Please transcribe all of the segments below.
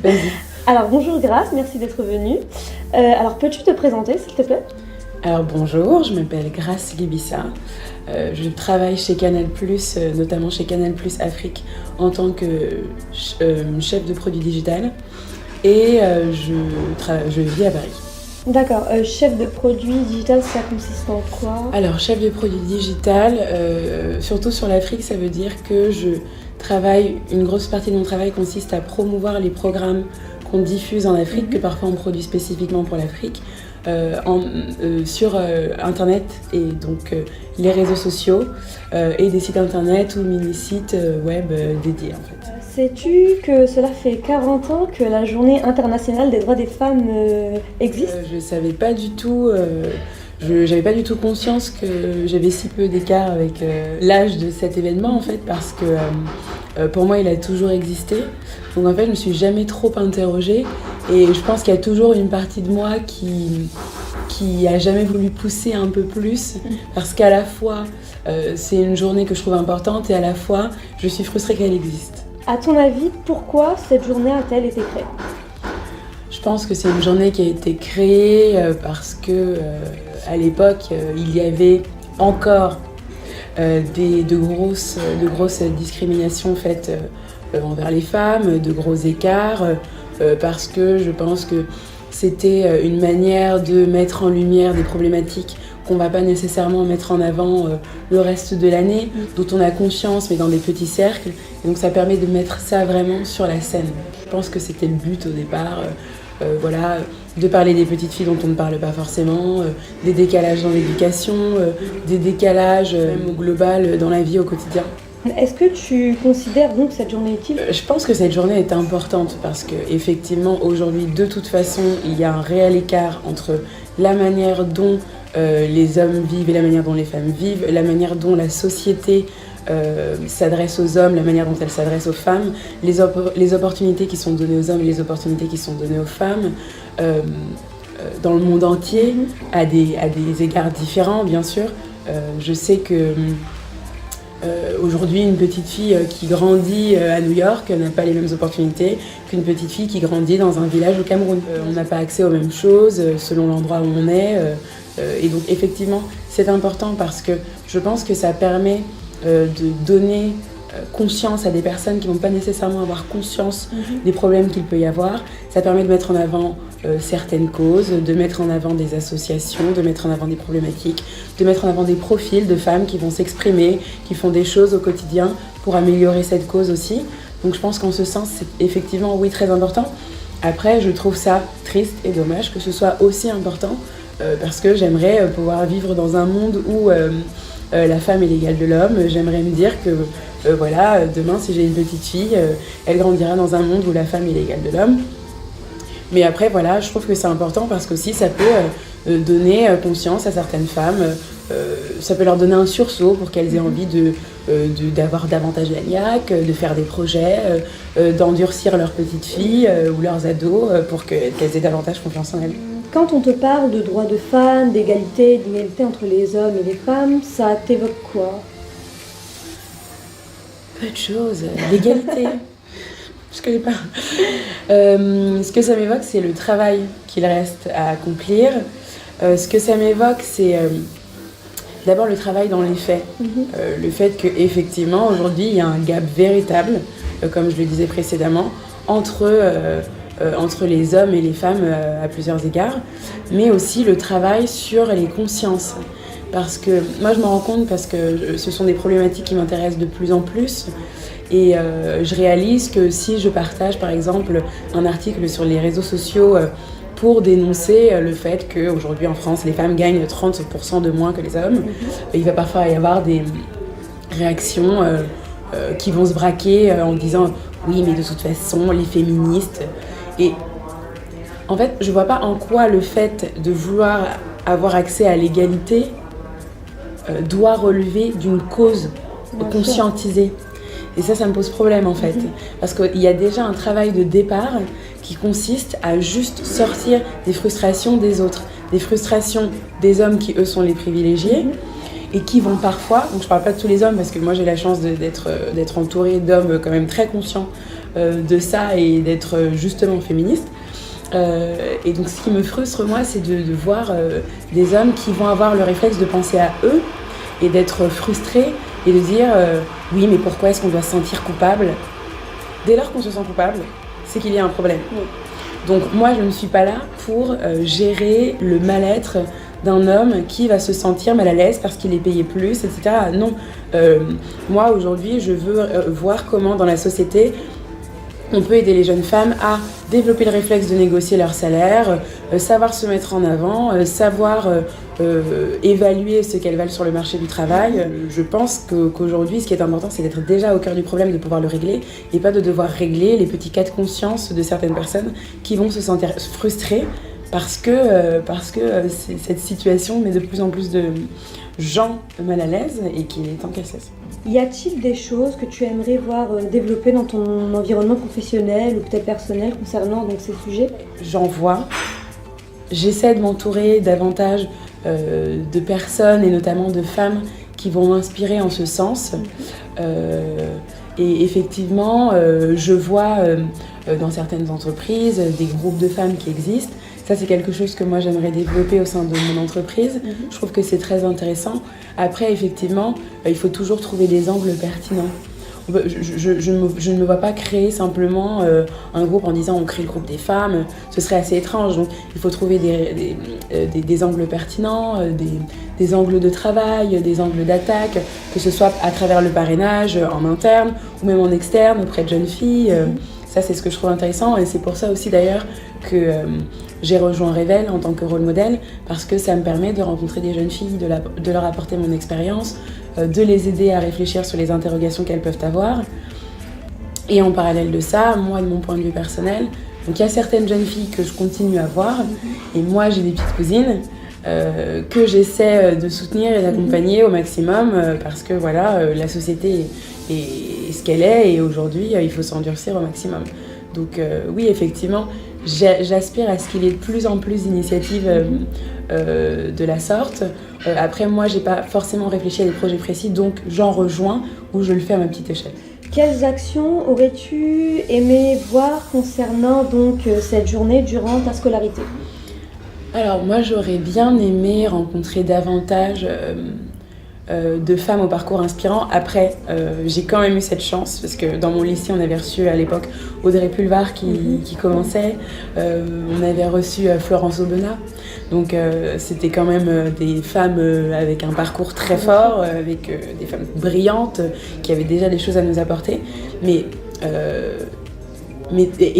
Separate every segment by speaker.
Speaker 1: Vas-y.
Speaker 2: Alors bonjour Grace, merci d'être venue. Alors peux-tu te présenter s'il te plaît?
Speaker 1: Alors bonjour, je m'appelle Grace Libissa. Je travaille chez Canal+, notamment chez Canal+ Afrique, en tant que chef de produit digital. Et je vis à Paris.
Speaker 2: D'accord, chef de produit digital, ça consiste en quoi?
Speaker 1: Alors, chef de produit digital, surtout sur l'Afrique, ça veut dire que je travaille, une grosse partie de mon travail consiste à promouvoir les programmes qu'on diffuse en Afrique, que parfois on produit spécifiquement pour l'Afrique, sur Internet et donc les réseaux sociaux et des sites Internet ou mini-sites web dédiés en fait.
Speaker 2: Sais-tu que cela fait 40 ans que la Journée internationale des droits des femmes existe?
Speaker 1: Je savais pas du tout, j'avais pas du tout conscience que j'avais si peu d'écart avec l'âge de cet événement en fait, parce que pour moi il a toujours existé. Donc en fait je me suis jamais trop interrogée et je pense qu'il y a toujours une partie de moi qui a jamais voulu pousser un peu plus, parce qu'à la fois c'est une journée que je trouve importante et à la fois je suis frustrée qu'elle existe.
Speaker 2: À ton avis, pourquoi cette journée a-t-elle été créée?
Speaker 1: Je pense que c'est une journée qui a été créée parce que à l'époque il y avait encore de grosses discriminations faites envers les femmes, de gros écarts, parce que je pense que c'était une manière de mettre en lumière des problématiques qu'on ne va pas nécessairement mettre en avant le reste de l'année, dont on a conscience, mais dans des petits cercles. Et donc ça permet de mettre ça vraiment sur la scène. Je pense que c'était le but au départ, voilà, de parler des petites filles dont on ne parle pas forcément, des décalages dans l'éducation, des décalages au global dans la vie au quotidien.
Speaker 2: Est-ce que tu considères donc cette journée utile?
Speaker 1: Je pense que cette journée est importante parce qu'effectivement aujourd'hui de toute façon il y a un réel écart entre la manière dont les hommes vivent et la manière dont les femmes vivent, la manière dont la société s'adresse aux hommes, la manière dont elle s'adresse aux femmes, les opportunités qui sont données aux hommes et les opportunités qui sont données aux femmes dans le monde entier, à des égards différents bien sûr. Je sais que aujourd'hui, une petite fille qui grandit à New York n'a pas les mêmes opportunités qu'une petite fille qui grandit dans un village au Cameroun. On n'a pas accès aux mêmes choses selon l'endroit où on est. Et donc effectivement, c'est important parce que je pense que ça permet de donner conscience à des personnes qui ne vont pas nécessairement avoir conscience des problèmes qu'il peut y avoir. Ça permet de mettre en avant certaines causes, de mettre en avant des associations, de mettre en avant des problématiques, de mettre en avant des profils de femmes qui vont s'exprimer, qui font des choses au quotidien pour améliorer cette cause aussi. Donc je pense qu'en ce sens, c'est effectivement, oui, très important. Après, je trouve ça triste et dommage que ce soit aussi important parce que j'aimerais pouvoir vivre dans un monde où la femme est l'égale de l'homme. J'aimerais me dire que voilà, demain, si j'ai une petite fille, elle grandira dans un monde où la femme est l'égale de l'homme. Mais après, voilà, je trouve que c'est important parce qu'aussi ça peut donner conscience à certaines femmes, ça peut leur donner un sursaut pour qu'elles aient envie d'avoir davantage la niaque, de faire des projets, d'endurcir leurs petites filles ou leurs ados pour qu'elles aient davantage confiance en elles.
Speaker 2: Quand on te parle de droits de femmes, d'égalité, d'inégalité entre les hommes et les femmes, ça t'évoque quoi?
Speaker 1: Peu de choses, l'égalité. Je connais pas. Ce que ça m'évoque, c'est le travail qu'il reste à accomplir. Ce que ça m'évoque, c'est d'abord le travail dans les faits. Le fait qu'effectivement, aujourd'hui, il y a un gap véritable, comme je le disais précédemment, entre les hommes et les femmes à plusieurs égards, mais aussi le travail sur les consciences. Parce que moi, je me rends compte parce que ce sont des problématiques qui m'intéressent de plus en plus. Et je réalise que si je partage par exemple un article sur les réseaux sociaux pour dénoncer le fait qu'aujourd'hui en France les femmes gagnent 30% de moins que les hommes, il va parfois y avoir des réactions qui vont se braquer en disant oui mais de toute façon les féministes. Et en fait je vois pas en quoi le fait de vouloir avoir accès à l'égalité doit relever d'une cause conscientisée. Et ça me pose problème en fait, parce qu'il y a déjà un travail de départ qui consiste à juste sortir des frustrations des autres, des frustrations des hommes qui eux sont les privilégiés et qui vont parfois, donc je parle pas de tous les hommes parce que moi j'ai la chance d'être entourée d'hommes quand même très conscients de ça et d'être justement féministe. Et donc ce qui me frustre moi, c'est de voir des hommes qui vont avoir le réflexe de penser à eux et d'être frustrés et de dire oui, mais pourquoi est-ce qu'on doit se sentir coupable? Dès lors qu'on se sent coupable, c'est qu'il y a un problème. Oui. Donc moi, je ne suis pas là pour gérer le mal-être d'un homme qui va se sentir mal à l'aise parce qu'il est payé plus, etc. Non, moi aujourd'hui, je veux voir comment dans la société on peut aider les jeunes femmes à développer le réflexe de négocier leur salaire, savoir se mettre en avant, savoir évaluer ce qu'elles valent sur le marché du travail. Je pense qu'aujourd'hui, ce qui est important, c'est d'être déjà au cœur du problème, de pouvoir le régler, et pas de devoir régler les petits cas de conscience de certaines personnes qui vont se sentir frustrées parce que cette situation met de plus en plus de gens mal à l'aise et qu'il est temps qu'elle cesse.
Speaker 2: Y a-t-il des choses que tu aimerais voir développer dans ton environnement professionnel ou peut-être personnel concernant donc, ces sujets? J'en vois.
Speaker 1: J'essaie de m'entourer davantage de personnes et notamment de femmes qui vont m'inspirer en ce sens. Et effectivement, je vois dans certaines entreprises des groupes de femmes qui existent. Ça, c'est quelque chose que moi, j'aimerais développer au sein de mon entreprise. Je trouve que c'est très intéressant. Après, effectivement, il faut toujours trouver des angles pertinents. Je ne me vois pas créer simplement un groupe en disant on crée le groupe des femmes. Ce serait assez étrange. Donc, il faut trouver des angles pertinents, des angles de travail, des angles d'attaque, que ce soit à travers le parrainage en interne ou même en externe auprès de jeunes filles. Ça, c'est ce que je trouve intéressant et c'est pour ça aussi d'ailleurs que j'ai rejoint Révèle en tant que rôle modèle parce que ça me permet de rencontrer des jeunes filles, de leur apporter mon expérience, de les aider à réfléchir sur les interrogations qu'elles peuvent avoir. Et en parallèle de ça, moi, de mon point de vue personnel, donc il y a certaines jeunes filles que je continue à voir et moi, j'ai des petites cousines que j'essaie de soutenir et d'accompagner au maximum parce que voilà, la société est ce qu'elle est et aujourd'hui, il faut s'endurcir au maximum. Donc oui, effectivement, j'aspire à ce qu'il y ait de plus en plus d'initiatives de la sorte. Après, moi, j'ai pas forcément réfléchi à des projets précis, donc j'en rejoins ou je le fais à ma petite échelle.
Speaker 2: Quelles actions aurais-tu aimé voir concernant donc cette journée durant ta scolarité?
Speaker 1: Alors moi, j'aurais bien aimé rencontrer davantage de femmes au parcours inspirant. Après, j'ai quand même eu cette chance parce que dans mon lycée, on avait reçu à l'époque Audrey Pulvar qui commençait. On avait reçu Florence Aubenas. Donc c'était quand même des femmes avec un parcours très fort, avec des femmes brillantes qui avaient déjà des choses à nous apporter. Et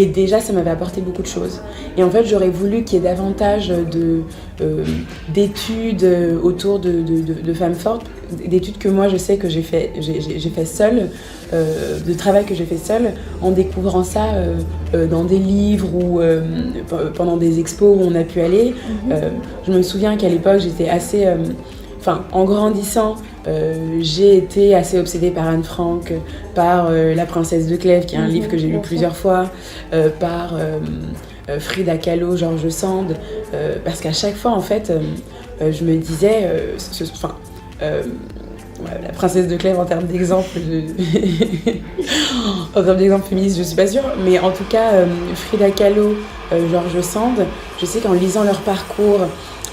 Speaker 1: déjà, ça m'avait apporté beaucoup de choses. Et en fait, j'aurais voulu qu'il y ait davantage d'études autour de femmes fortes, d'études que moi, je sais que j'ai fait seule, de travail que j'ai fait seule, en découvrant ça dans des livres ou pendant des expos où on a pu aller. Je me souviens qu'à l'époque, j'étais assez... en grandissant, j'ai été assez obsédée par Anne Frank, par La Princesse de Clèves, qui est un livre que j'ai lu plusieurs fois, par Frida Kahlo, George Sand, parce qu'à chaque fois, en fait, je me disais, La Princesse de Clèves en termes d'exemple en termes d'exemple féministe, je suis pas sûre, mais en tout cas, Frida Kahlo, George Sand, je sais qu'en lisant leur parcours,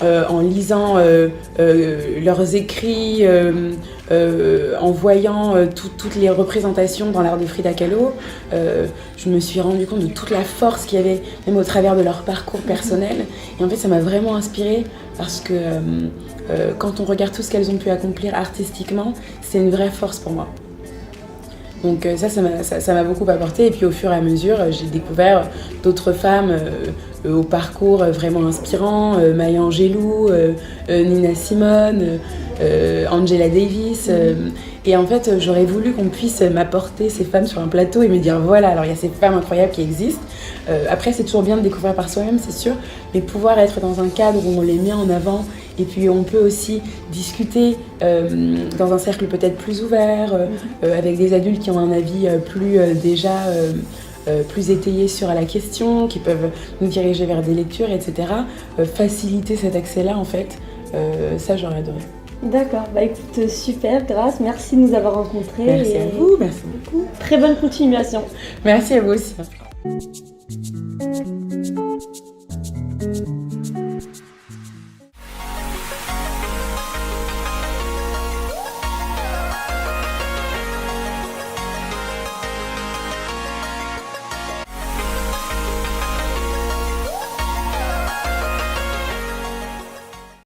Speaker 1: en lisant leurs écrits, en voyant toutes les représentations dans l'art de Frida Kahlo, je me suis rendu compte de toute la force qu'il y avait, même au travers de leur parcours personnel. Et en fait, ça m'a vraiment inspirée parce que quand on regarde tout ce qu'elles ont pu accomplir artistiquement, c'est une vraie force pour moi. Donc ça m'a beaucoup apporté. Et puis au fur et à mesure, j'ai découvert d'autres femmes au parcours vraiment inspirant, Maya Angelou, Nina Simone, Angela Davis. Et en fait, j'aurais voulu qu'on puisse m'apporter ces femmes sur un plateau et me dire voilà, alors il y a ces femmes incroyables qui existent. Après, c'est toujours bien de découvrir par soi-même, c'est sûr, mais pouvoir être dans un cadre où on les met en avant et puis on peut aussi discuter dans un cercle peut-être plus ouvert, avec des adultes qui ont un avis plus étayé sur la question, qui peuvent nous diriger vers des lectures, etc. Faciliter cet accès-là, en fait, ça j'aurais adoré.
Speaker 2: D'accord, bah écoute, super, Grâce, merci de nous avoir rencontrés.
Speaker 1: Merci à vous, merci beaucoup.
Speaker 2: Très bonne continuation.
Speaker 1: Merci à vous aussi.